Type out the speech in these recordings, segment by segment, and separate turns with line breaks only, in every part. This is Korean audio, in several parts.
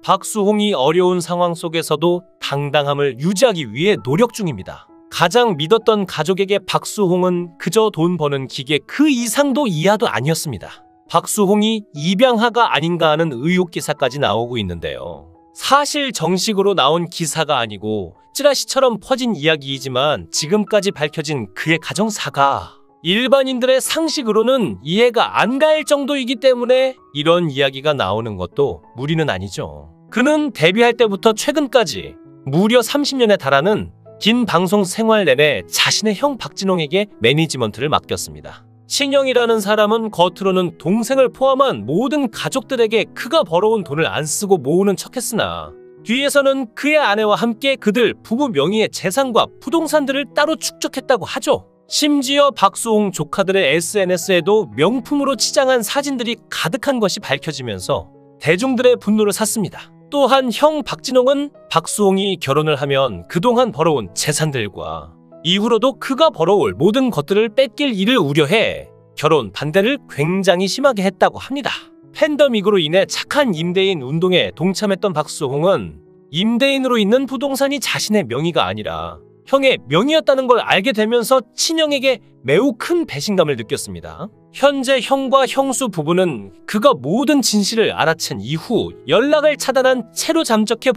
박수홍이 어려운 상황 속에서도 당당함을 유지하기 위해 노력 중입니다. 가장 믿었던 가족에게 박수홍은 그저 돈 버는 기계 그 이상도 이하도 아니었습니다. 박수홍이 입양아가 아닌가 하는 의혹 기사까지 나오고 있는데요. 사실 정식으로 나온 기사가 아니고 찌라시처럼 퍼진 이야기이지만 지금까지 밝혀진 그의 가정사가 일반인들의 상식으로는 이해가 안 갈 정도이기 때문에 이런 이야기가 나오는 것도 무리는 아니죠. 그는 데뷔할 때부터 최근까지 무려 30년에 달하는 긴 방송 생활 내내 자신의 형 박진홍에게 매니지먼트를 맡겼습니다. 신영이라는 사람은 겉으로는 동생을 포함한 모든 가족들에게 그가 벌어온 돈을 안 쓰고 모으는 척했으나 뒤에서는 그의 아내와 함께 그들 부부 명의의 재산과 부동산들을 따로 축적했다고 하죠. 심지어 박수홍 조카들의 SNS에도 명품으로 치장한 사진들이 가득한 것이 밝혀지면서 대중들의 분노를 샀습니다. 또한 형 박진홍은 박수홍이 결혼을 하면 그동안 벌어온 재산들과 이후로도 그가 벌어올 모든 것들을 뺏길 일을 우려해 결혼 반대를 굉장히 심하게 했다고 합니다. 팬데믹으로 인해 착한 임대인 운동에 동참했던 박수홍은 임대인으로 있는 부동산이 자신의 명의가 아니라 형의 명의였다는 걸 알게 되면서 친형에게 매우 큰 배신감을 느꼈습니다. 현재 형과 형수 부부는 그가 모든 진실을 알아챈 이후 연락을 차단한 채로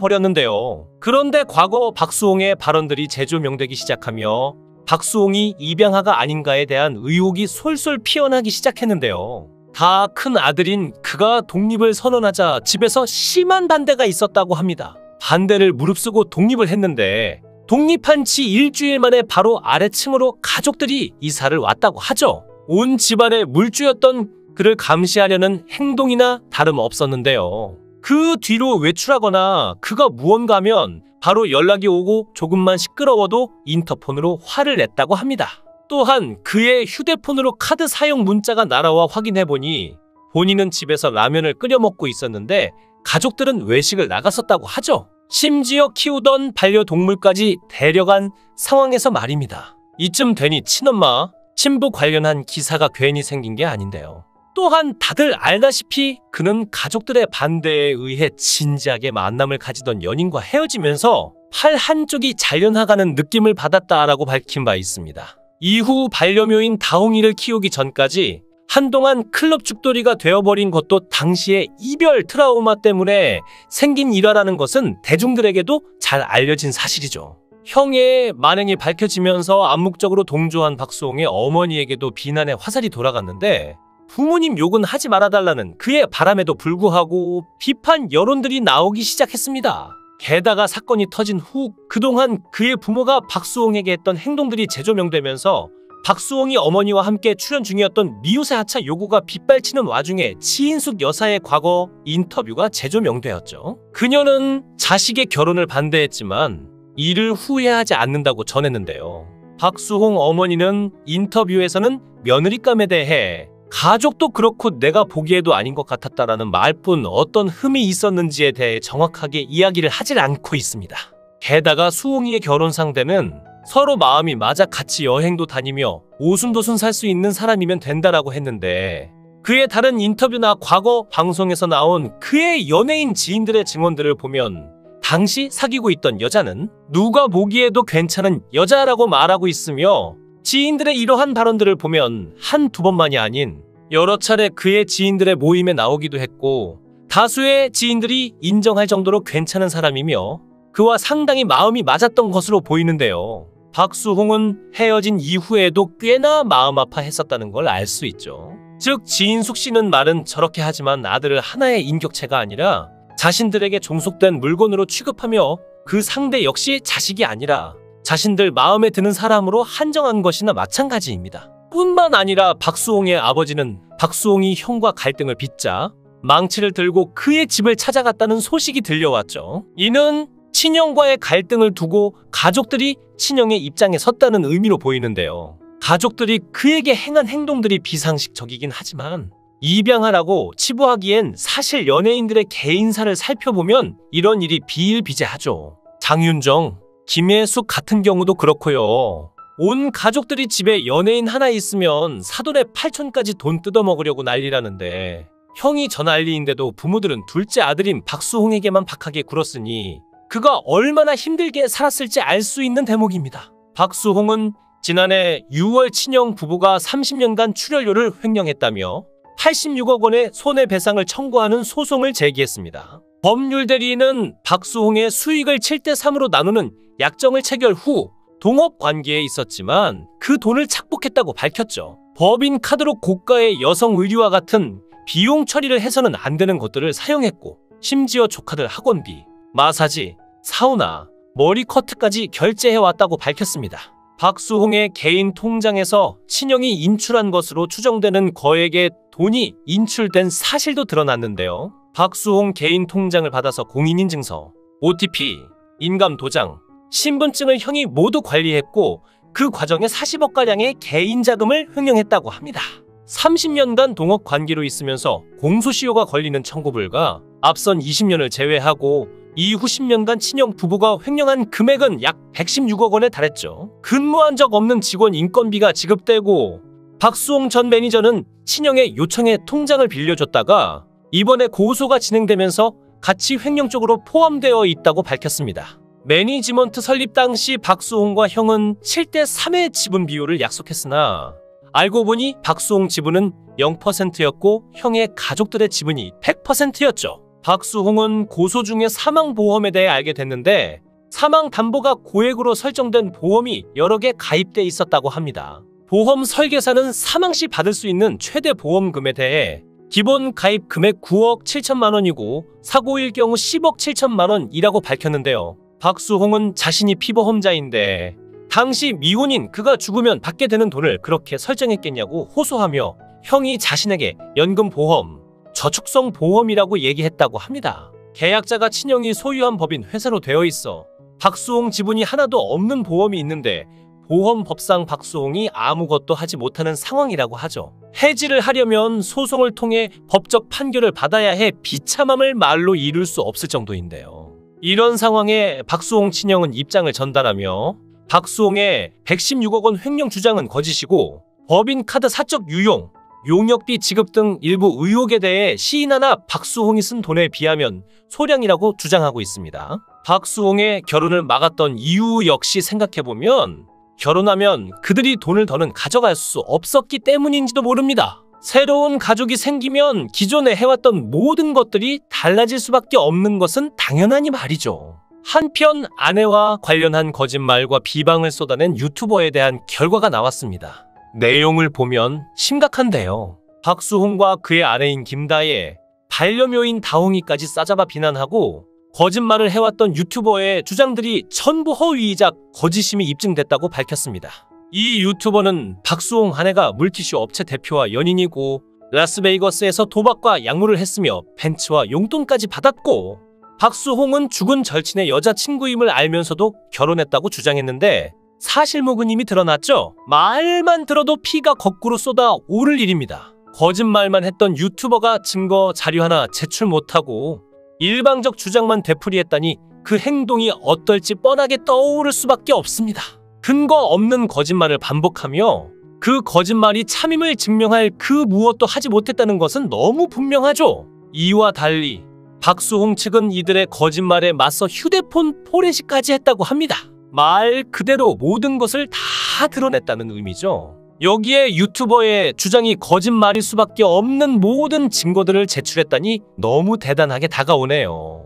잠적해버렸는데요. 그런데 과거 박수홍의 발언들이 재조명되기 시작하며 박수홍이 입양아가 아닌가에 대한 의혹이 솔솔 피어나기 시작했는데요. 다 큰 아들인 그가 독립을 선언하자 집에서 심한 반대가 있었다고 합니다. 반대를 무릅쓰고 독립을 했는데 독립한 지 일주일 만에 바로 아래층으로 가족들이 이사를 왔다고 하죠. 온 집안의 물주였던 그를 감시하려는 행동이나 다름없었는데요. 그 뒤로 외출하거나 그가 무언가 하면 바로 연락이 오고 조금만 시끄러워도 인터폰으로 화를 냈다고 합니다. 또한 그의 휴대폰으로 카드 사용 문자가 날아와 확인해보니 본인은 집에서 라면을 끓여 먹고 있었는데 가족들은 외식을 나갔었다고 하죠. 심지어 키우던 반려동물까지 데려간 상황에서 말입니다. 이쯤 되니 친엄마, 친부 관련한 기사가 괜히 생긴 게 아닌데요. 또한 다들 알다시피 그는 가족들의 반대에 의해 진지하게 만남을 가지던 연인과 헤어지면서 팔 한쪽이 잘려나가는 느낌을 받았다라고 밝힌 바 있습니다. 이후 반려묘인 다홍이를 키우기 전까지 한동안 클럽 죽돌이가 되어버린 것도 당시의 이별 트라우마 때문에 생긴 일화라는 것은 대중들에게도 잘 알려진 사실이죠. 형의 만행이 밝혀지면서 암묵적으로 동조한 박수홍의 어머니에게도 비난의 화살이 돌아갔는데 부모님 욕은 하지 말아달라는 그의 바람에도 불구하고 비판 여론들이 나오기 시작했습니다. 게다가 사건이 터진 후 그동안 그의 부모가 박수홍에게 했던 행동들이 재조명되면서 박수홍이 어머니와 함께 출연 중이었던 미우새 하차 요구가 빗발치는 와중에 치인숙 여사의 과거 인터뷰가 재조명되었죠. 그녀는 자식의 결혼을 반대했지만 이를 후회하지 않는다고 전했는데요. 박수홍 어머니는 인터뷰에서는 며느리감에 대해 가족도 그렇고 내가 보기에도 아닌 것 같았다라는 말뿐 어떤 흠이 있었는지에 대해 정확하게 이야기를 하질 않고 있습니다. 게다가 수홍이의 결혼 상대는 서로 마음이 맞아 같이 여행도 다니며 오순도순 살 수 있는 사람이면 된다라고 했는데 그의 다른 인터뷰나 과거 방송에서 나온 그의 연예인 지인들의 증언들을 보면 당시 사귀고 있던 여자는 누가 보기에도 괜찮은 여자라고 말하고 있으며 지인들의 이러한 발언들을 보면 한두 번만이 아닌 여러 차례 그의 지인들의 모임에 나오기도 했고 다수의 지인들이 인정할 정도로 괜찮은 사람이며 그와 상당히 마음이 맞았던 것으로 보이는데요. 박수홍은 헤어진 이후에도 꽤나 마음 아파했었다는 걸 알 수 있죠. 즉 지인숙 씨는 말은 저렇게 하지만 아들을 하나의 인격체가 아니라 자신들에게 종속된 물건으로 취급하며 그 상대 역시 자식이 아니라 자신들 마음에 드는 사람으로 한정한 것이나 마찬가지입니다. 뿐만 아니라 박수홍의 아버지는 박수홍이 형과 갈등을 빚자 망치를 들고 그의 집을 찾아갔다는 소식이 들려왔죠. 이는 친형과의 갈등을 두고 가족들이 친형의 입장에 섰다는 의미로 보이는데요. 가족들이 그에게 행한 행동들이 비상식적이긴 하지만 입양하라고 치부하기엔 사실 연예인들의 개인사를 살펴보면 이런 일이 비일비재하죠. 장윤정, 김혜숙 같은 경우도 그렇고요. 온 가족들이 집에 연예인 하나 있으면 사돈의 팔촌까지 돈 뜯어먹으려고 난리라는데 형이 전알리인데도 부모들은 둘째 아들인 박수홍에게만 박하게 굴었으니 그가 얼마나 힘들게 살았을지 알 수 있는 대목입니다. 박수홍은 지난해 6월 친형 부부가 30년간 출연료를 횡령했다며 86억 원의 손해배상을 청구하는 소송을 제기했습니다. 법률대리인은 박수홍의 수익을 7대3으로 나누는 약정을 체결 후 동업 관계에 있었지만 그 돈을 착복했다고 밝혔죠. 법인 카드로 고가의 여성 의류와 같은 비용 처리를 해서는 안 되는 것들을 사용했고 심지어 조카들 학원비, 마사지, 사우나, 머리 커트까지 결제해왔다고 밝혔습니다. 박수홍의 개인 통장에서 친형이 인출한 것으로 추정되는 거액의 돈이 인출된 사실도 드러났는데요. 박수홍 개인 통장을 받아서 공인인증서, OTP, 인감도장, 신분증을 형이 모두 관리했고 그 과정에 40억가량의 개인 자금을 횡령했다고 합니다. 30년간 동업 관계로 있으면서 공소시효가 걸리는 청구 불가, 앞선 20년을 제외하고 이후 10년간 친형 부부가 횡령한 금액은 약 116억 원에 달했죠. 근무한 적 없는 직원 인건비가 지급되고 박수홍 전 매니저는 친형의 요청에 통장을 빌려줬다가 이번에 고소가 진행되면서 같이 횡령 쪽으로 포함되어 있다고 밝혔습니다. 매니지먼트 설립 당시 박수홍과 형은 7대3의 지분 비율을 약속했으나 알고 보니 박수홍 지분은 0%였고 형의 가족들의 지분이 100%였죠. 박수홍은 고소 중에 사망보험에 대해 알게 됐는데 사망담보가 고액으로 설정된 보험이 여러 개 가입돼 있었다고 합니다. 보험 설계사는 사망 시 받을 수 있는 최대 보험금에 대해 기본 가입 금액 9억 7천만 원이고 사고일 경우 10억 7천만 원이라고 밝혔는데요. 박수홍은 자신이 피보험자인데 당시 미혼인 그가 죽으면 받게 되는 돈을 그렇게 설정했겠냐고 호소하며 형이 자신에게 연금보험, 저축성 보험이라고 얘기했다고 합니다. 계약자가 친형이 소유한 법인 회사로 되어 있어 박수홍 지분이 하나도 없는 보험이 있는데 보험법상 박수홍이 아무것도 하지 못하는 상황이라고 하죠. 해지를 하려면 소송을 통해 법적 판결을 받아야 해 비참함을 말로 이룰 수 없을 정도인데요. 이런 상황에 박수홍 친형은 입장을 전달하며 박수홍의 116억 원 횡령 주장은 거짓이고 법인카드 사적 유용, 용역비 지급 등 일부 의혹에 대해 시인하나 박수홍이 쓴 돈에 비하면 소량이라고 주장하고 있습니다. 박수홍의 결혼을 막았던 이유 역시 생각해보면 결혼하면 그들이 돈을 더는 가져갈 수 없었기 때문인지도 모릅니다. 새로운 가족이 생기면 기존에 해왔던 모든 것들이 달라질 수밖에 없는 것은 당연하니 말이죠. 한편 아내와 관련한 거짓말과 비방을 쏟아낸 유튜버에 대한 결과가 나왔습니다. 내용을 보면 심각한데요. 박수홍과 그의 아내인 김다혜, 반려묘인 다홍이까지 싸잡아 비난하고 거짓말을 해왔던 유튜버의 주장들이 전부 허위이자 거짓임이 입증됐다고 밝혔습니다. 이 유튜버는 박수홍 아내가 물티슈 업체 대표와 연인이고 라스베이거스에서 도박과 약물을 했으며 벤츠와 용돈까지 받았고 박수홍은 죽은 절친의 여자친구임을 알면서도 결혼했다고 주장했는데 사실무근 이미 드러났죠. 말만 들어도 피가 거꾸로 쏟아오를 일입니다. 거짓말만 했던 유튜버가 증거 자료 하나 제출 못하고 일방적 주장만 되풀이했다니 그 행동이 어떨지 뻔하게 떠오를 수밖에 없습니다. 근거 없는 거짓말을 반복하며 그 거짓말이 참임을 증명할 그 무엇도 하지 못했다는 것은 너무 분명하죠. 이와 달리 박수홍 측은 이들의 거짓말에 맞서 휴대폰 포렌식까지 했다고 합니다. 말 그대로 모든 것을 다 드러냈다는 의미죠. 여기에 유튜버의 주장이 거짓말일 수밖에 없는 모든 증거들을 제출했다니 너무 대단하게 다가오네요.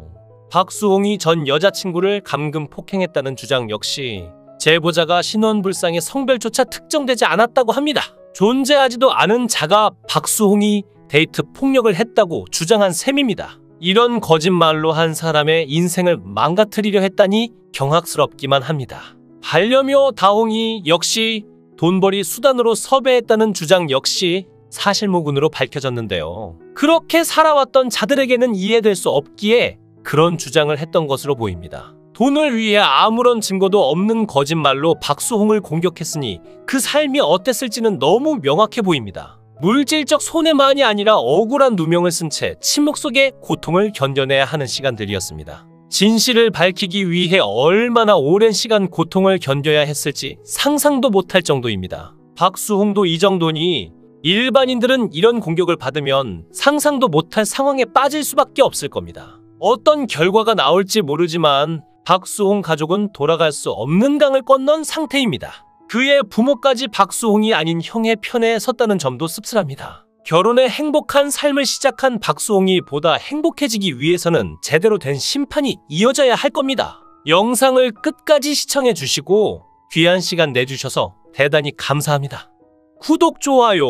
박수홍이 전 여자친구를 감금 폭행했다는 주장 역시 제보자가 신원불상의 성별조차 특정되지 않았다고 합니다. 존재하지도 않은 자가 박수홍이 데이트 폭력을 했다고 주장한 셈입니다. 이런 거짓말로 한 사람의 인생을 망가뜨리려 했다니 경악스럽기만 합니다. 반려묘 다홍이 역시 돈벌이 수단으로 섭외했다는 주장 역시 사실무근으로 밝혀졌는데요. 그렇게 살아왔던 자들에게는 이해될 수 없기에 그런 주장을 했던 것으로 보입니다. 돈을 위해 아무런 증거도 없는 거짓말로 박수홍을 공격했으니 그 삶이 어땠을지는 너무 명확해 보입니다. 물질적 손해만이 아니라 억울한 누명을 쓴 채 침묵 속에 고통을 견뎌내야 하는 시간들이었습니다. 진실을 밝히기 위해 얼마나 오랜 시간 고통을 견뎌야 했을지 상상도 못할 정도입니다. 박수홍도 이 정도니 일반인들은 이런 공격을 받으면 상상도 못할 상황에 빠질 수밖에 없을 겁니다. 어떤 결과가 나올지 모르지만 박수홍 가족은 돌아갈 수 없는 강을 건넌 상태입니다. 그의 부모까지 박수홍이 아닌 형의 편에 섰다는 점도 씁쓸합니다. 결혼해 행복한 삶을 시작한 박수홍이 보다 행복해지기 위해서는 제대로 된 심판이 이어져야 할 겁니다. 영상을 끝까지 시청해 주시고 귀한 시간 내주셔서 대단히 감사합니다. 구독, 좋아요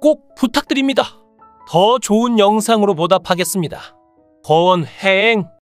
꼭 부탁드립니다. 더 좋은 영상으로 보답하겠습니다. 권행